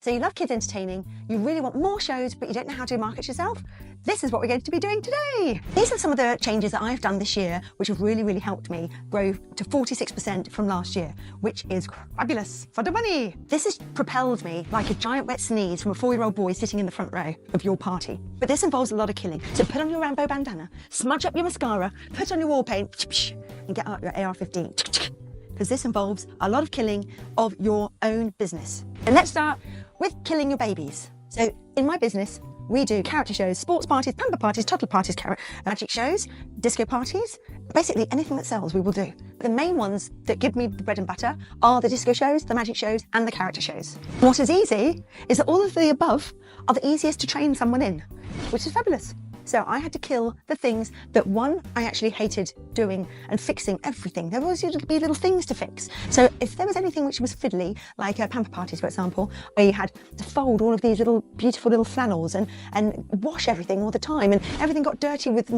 So you love kids entertaining, you really want more shows, but you don't know how to market yourself? This is what we're going to be doing today. These are some of the changes that I've done this year, which have really, really helped me grow to 46% from last year, which is fabulous for the money. This has propelled me like a giant wet sneeze from a 4-year-old boy sitting in the front row of your party. But this involves a lot of killing. So put on your Rambo bandana, smudge up your mascara, put on your war paint, and get out your AR-15. Because this involves a lot of killing of your own business. And let's start with killing your babies. So in my business, we do character shows, sports parties, pamper parties, toddler parties, magic shows, disco parties, basically anything that sells we will do. The main ones that give me the bread and butter are the disco shows, the magic shows, and the character shows. What is easy is that all of the above are the easiest to train someone in, which is fabulous. So I had to kill the things that, one, I actually hated doing and fixing everything. There always used to be little things to fix. So if there was anything which was fiddly, like pamper parties, for example, where you had to fold all of these little beautiful little flannels and wash everything all the time, and everything got dirty with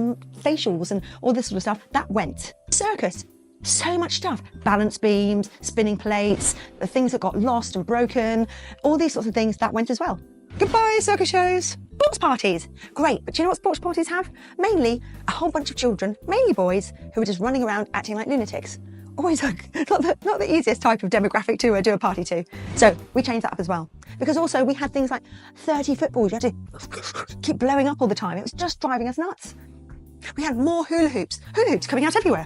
facials and all this sort of stuff, that went. Circus. So much stuff. Balance beams, spinning plates, the things that got lost and broken, all these sorts of things, that went as well. Goodbye, circus shows. Sports parties. Great, but do you know what sports parties have? Mainly a whole bunch of children, mainly boys, who are just running around acting like lunatics. Always not the easiest type of demographic to do a party to. So we changed that up as well. Because also we had things like 30 footballs. You had to keep blowing up all the time. It was just driving us nuts. We had more hula hoops coming out everywhere.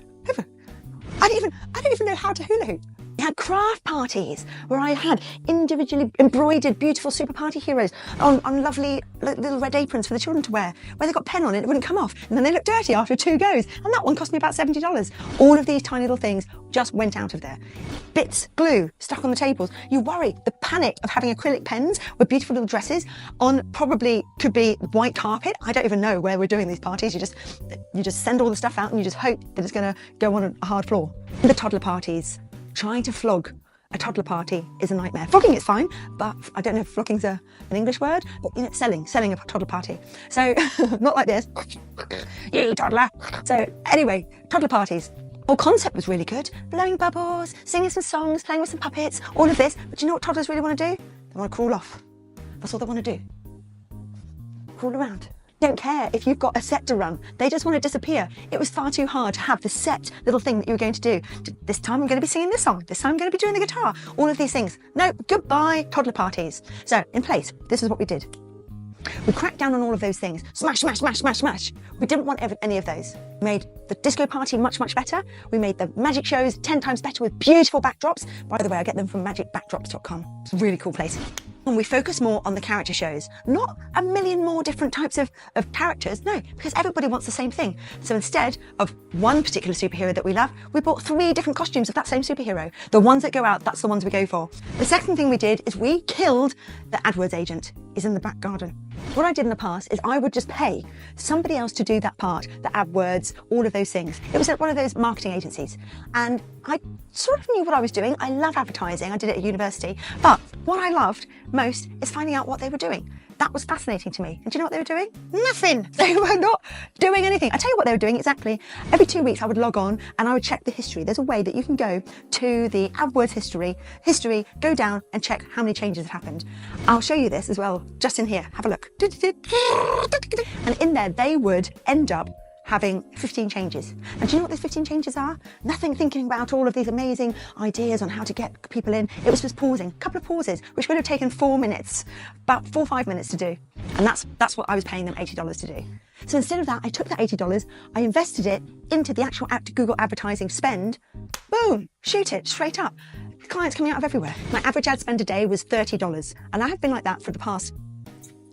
I don't even know how to hula hoop. We had craft parties where I had individually embroidered beautiful super party heroes on lovely little red aprons for the children to wear, where they got pen on it, it wouldn't come off, and then they looked dirty after 2 goes, and that one cost me about $70. All of these tiny little things just went out of there. Bits, glue, stuck on the tables. You worry, the panic of having acrylic pens with beautiful little dresses on probably could be white carpet. I don't even know where we're doing these parties. You just send all the stuff out and you just hope that it's going to go on a hard floor. The toddler parties. Trying to flog a toddler party is a nightmare. Flogging is fine, but I don't know if flogging's an English word, but you know, selling a toddler party. So not like this, you toddler. So anyway, toddler parties. Whole concept was really good. Blowing bubbles, singing some songs, playing with some puppets, all of this. But do you know what toddlers really want to do? They want to crawl off. That's all they want to do. Crawl around. Don't care if you've got a set to run. They just want to disappear. It was far too hard to have the set little thing that you were going to do. This time I'm going to be singing this song. This time I'm going to be doing the guitar. All of these things. No, goodbye toddler parties. So in place, this is what we did. We cracked down on all of those things. Smash, smash, smash, smash, smash. We didn't want any of those. We made the disco party much, much better. We made the magic shows 10 times better with beautiful backdrops. By the way, I get them from magicbackdrops.com. It's a really cool place. And we focus more on the character shows, not a million more different types of characters, no, because everybody wants the same thing. So instead of one particular superhero that we love, we bought 3 different costumes of that same superhero. The ones that go out, that's the ones we go for. The second thing we did is we killed the AdWords agent. Is in the back garden. What I did in the past is I would just pay somebody else to do that part, the AdWords, all of those things. It was at one of those marketing agencies. And I sort of knew what I was doing. I love advertising. I did it at university. But what I loved most is finding out what they were doing. That was fascinating to me. And do you know what they were doing? Nothing. They were not doing anything. I tell you what they were doing exactly. Every 2 weeks I would log on and I would check the history. There's a way that you can go to the AdWords history, go down and check how many changes have happened. I'll show you this as well, just in here. Have a look. And in there, they would end up having 15 changes. And do you know what those 15 changes are? Nothing thinking about all of these amazing ideas on how to get people in. It was just pausing, a couple of pauses, which would have taken 4 minutes, about 4 or 5 minutes to do. And that's what I was paying them $80 to do. So instead of that, I took that $80, I invested it into the actual Google advertising spend. Boom, shoot it straight up. Clients coming out of everywhere. My average ad spend a day was $30. And I have been like that for the past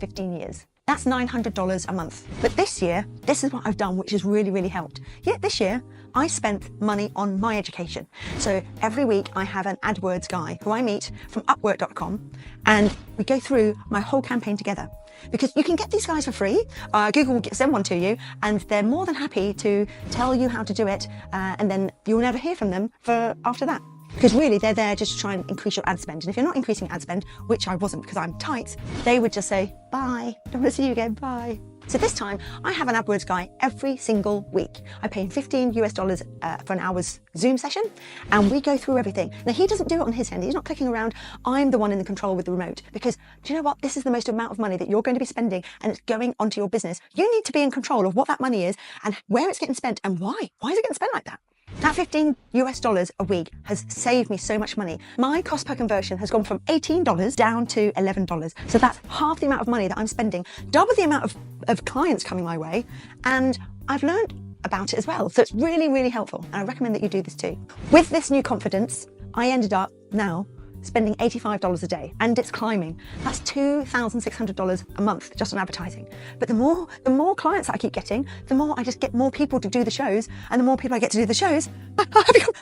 15 years. That's $900 a month. But this year, this is what I've done, which has really, really helped. Yet this year, I spent money on my education. So every week I have an AdWords guy who I meet from Upwork.com, and we go through my whole campaign together. Because you can get these guys for free. Google will send one to you, and they're more than happy to tell you how to do it, and then you'll never hear from them after that. Because really they're there just to try and increase your ad spend. And if you're not increasing ad spend, which I wasn't because I'm tight, they would just say, bye, don't want to see you again, bye. So this time I have an AdWords guy every single week. I pay him $15 for an hour's Zoom session and we go through everything. Now he doesn't do it on his end. He's not clicking around. I'm the one in the control with the remote because do you know what? This is the most amount of money that you're going to be spending and it's going onto your business. You need to be in control of what that money is and where it's getting spent and why. Why is it getting spent like that? That $15 a week has saved me so much money. My cost per conversion has gone from $18 down to $11. So that's half the amount of money that I'm spending, double the amount of clients coming my way. And I've learned about it as well. So it's really, really helpful. And I recommend that you do this too. With this new confidence, I ended up now spending $85 a day and it's climbing. That's $2,600 a month just on advertising. But the more clients that I keep getting, the more I just get more people to do the shows, and the more people I get to do the shows, I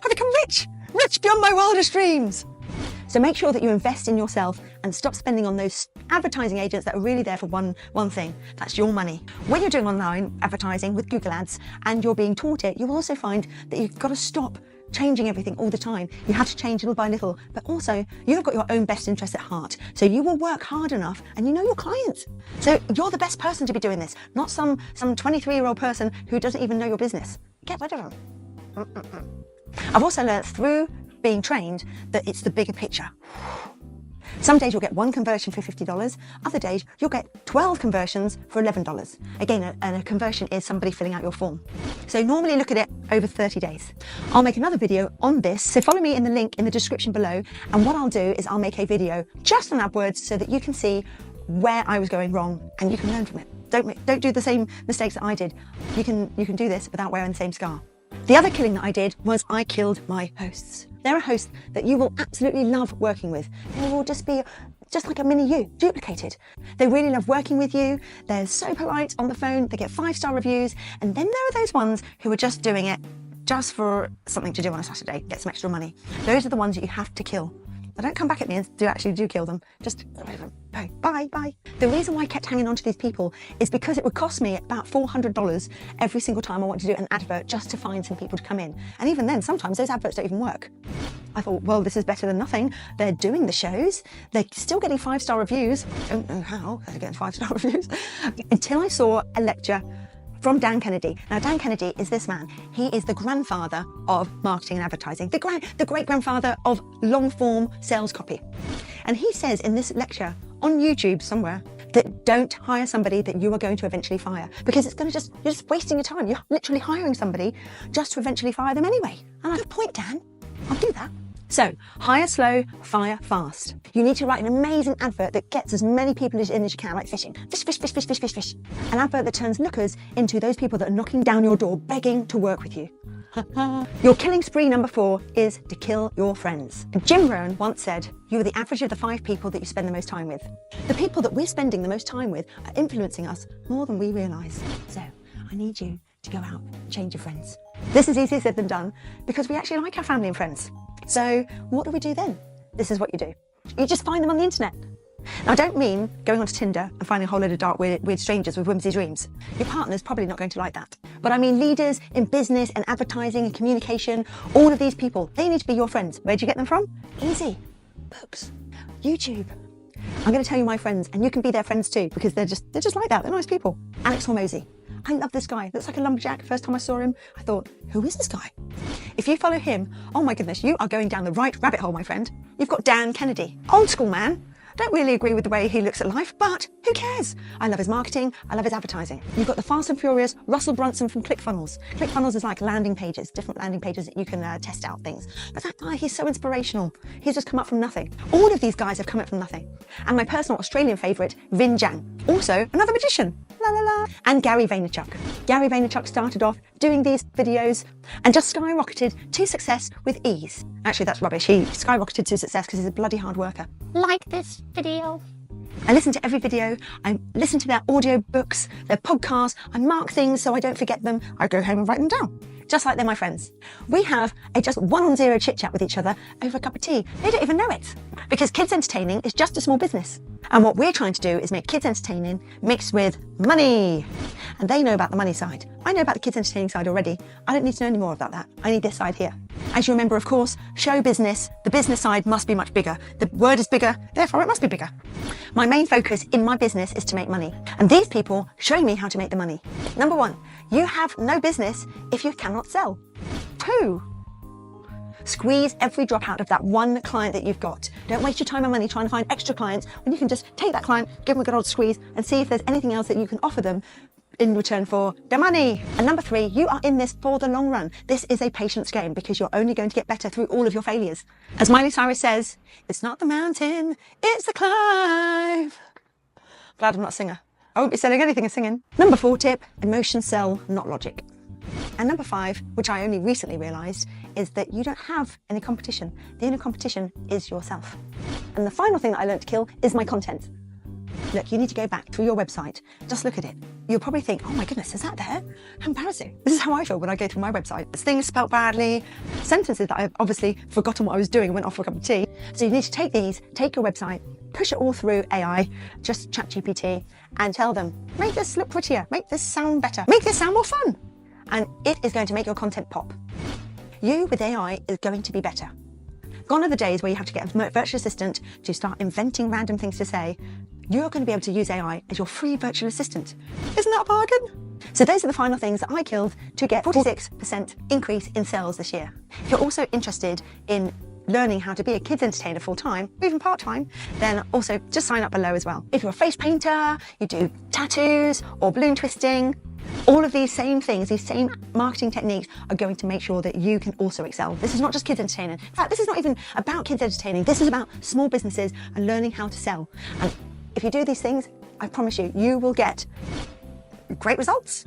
become rich beyond my wildest dreams. So make sure that you invest in yourself and stop spending on those advertising agents that are really there for one thing. That's your money. When you're doing online advertising with Google Ads and you're being taught it, you'll also find that you've got to stop changing everything all the time. You have to change little by little, but also you've got your own best interests at heart. So you will work hard enough and you know your clients. So you're the best person to be doing this, not some 23-year-old person who doesn't even know your business. Get rid of them. I've also learned through being trained that it's the bigger picture. Some days you'll get one conversion for $50. Other days you'll get 12 conversions for $11. Again, a conversion is somebody filling out your form. So normally look at it over 30 days. I'll make another video on this. So follow me in the link in the description below. And what I'll do is I'll make a video just on AdWords so that you can see where I was going wrong and you can learn from it. Don't do the same mistakes that I did. You can do this without wearing the same scar. The other killing that I did was I killed my hosts. They're a host that you will absolutely love working with. They will just be just like a mini you, duplicated. They really love working with you. They're so polite on the phone. They get 5-star reviews. And then there are those ones who are just doing it just for something to do on a Saturday, get some extra money. Those are the ones that you have to kill. They don't come back at me and do kill them. Just bye. The reason why I kept hanging on to these people is because it would cost me about $400 every single time I wanted to do an advert just to find some people to come in. And even then, sometimes those adverts don't even work. I thought, well, this is better than nothing. They're doing the shows. They're still getting 5-star reviews. I don't know how they're getting 5-star reviews. Until I saw a lecture from Dan Kennedy. Now, Dan Kennedy is this man. He is the grandfather of marketing and advertising, the great-grandfather of long-form sales copy. And he says in this lecture on YouTube somewhere that don't hire somebody that you are going to eventually fire, because you're just wasting your time. You're literally hiring somebody just to eventually fire them anyway. And I'm like, good point, Dan. I'll do that. So, hire slow, fire fast. You need to write an amazing advert that gets as many people in as you can, like fishing. Fish. An advert that turns lookers into those people that are knocking down your door, begging to work with you. Your killing spree number 4 is to kill your friends. Jim Rohn once said, you are the average of the 5 people that you spend the most time with. The people that we're spending the most time with are influencing us more than we realise. So, I need you to go out and change your friends. This is easier said than done because we actually like our family and friends. So what do we do then? This is what you do. You just find them on the internet. Now, I don't mean going onto Tinder and finding a whole load of dark, weird strangers with whimsy dreams. Your partner's probably not going to like that. But I mean leaders in business and advertising and communication, all of these people, they need to be your friends. Where'd you get them from? Easy. Books. YouTube. I'm going to tell you my friends, and you can be their friends too, because they're just like that. They're nice people. Alex Hormozy. I love this guy. Looks like a lumberjack. First time I saw him, I thought, who is this guy? If you follow him, oh my goodness, you are going down the right rabbit hole, my friend. You've got Dan Kennedy. Old school man. Don't really agree with the way he looks at life, but who cares? I love his marketing. I love his advertising. You've got the fast and furious Russell Brunson from ClickFunnels. ClickFunnels is like landing pages, different landing pages that you can test out things. But that guy, he's so inspirational. He's just come up from nothing. All of these guys have come up from nothing. And my personal Australian favourite, Vin Jiang. Also, another magician. La la la. And Gary Vaynerchuk. Gary Vaynerchuk started off doing these videos and just skyrocketed to success with ease. Actually, that's rubbish. He skyrocketed to success because he's a bloody hard worker. Like this video. I listen to every video. I listen to their audio books, their podcasts. I mark things so I don't forget them. I go home and write them down. just like they're my friends. We have a just one-on-zero chit-chat with each other over a cup of tea. They don't even know it, because kids entertaining is just a small business. And what we're trying to do is make kids entertaining mixed with money. And they know about the money side. I know about the kids entertaining side already. I don't need to know any more about that. I need this side here. As you remember, of course, show business, the business side must be much bigger. The word is bigger, therefore it must be bigger. My main focus in my business is to make money. And these people show me how to make the money. Number one, you have no business if you cannot sell. 2, squeeze every drop out of that one client that you've got. Don't waste your time and money trying to find extra clients when you can just take that client, give them a good old squeeze and see if there's anything else that you can offer them in return for the money. And number 3, you are in this for the long run. This is a patience game because you're only going to get better through all of your failures. As Miley Cyrus says, it's not the mountain, it's the climb. Glad I'm not a singer. I won't be selling anything as singing. Number 4 tip, emotions sell, not logic. And number 5, which I only recently realised, is that you don't have any competition. The only competition is yourself. And the final thing that I learned to kill is my content. Look, you need to go back through your website, just look at it. You'll probably think, oh my goodness, is that there? How embarrassing. This is how I feel when I go through my website. There's things spelt badly, sentences that I've obviously forgotten what I was doing and went off for a cup of tea. So you need to take these, take your website, push it all through AI, just Chat GPT, and tell them, make this look prettier, make this sound better, make this sound more fun. And it is going to make your content pop. You with AI is going to be better. Gone are the days where you have to get a virtual assistant to start inventing random things to say. You're going to be able to use AI as your free virtual assistant. Isn't that a bargain? So those are the final things that I killed to get 46% increase in sales this year. If you're also interested in learning how to be a kids entertainer full-time, or even part-time, then also just sign up below as well. If you're a face painter, you do tattoos or balloon twisting, all of these same things, these same marketing techniques are going to make sure that you can also excel. This is not just kids entertaining. In fact, this is not even about kids entertaining. This is about small businesses and learning how to sell. And if you do these things, I promise you, you will get great results.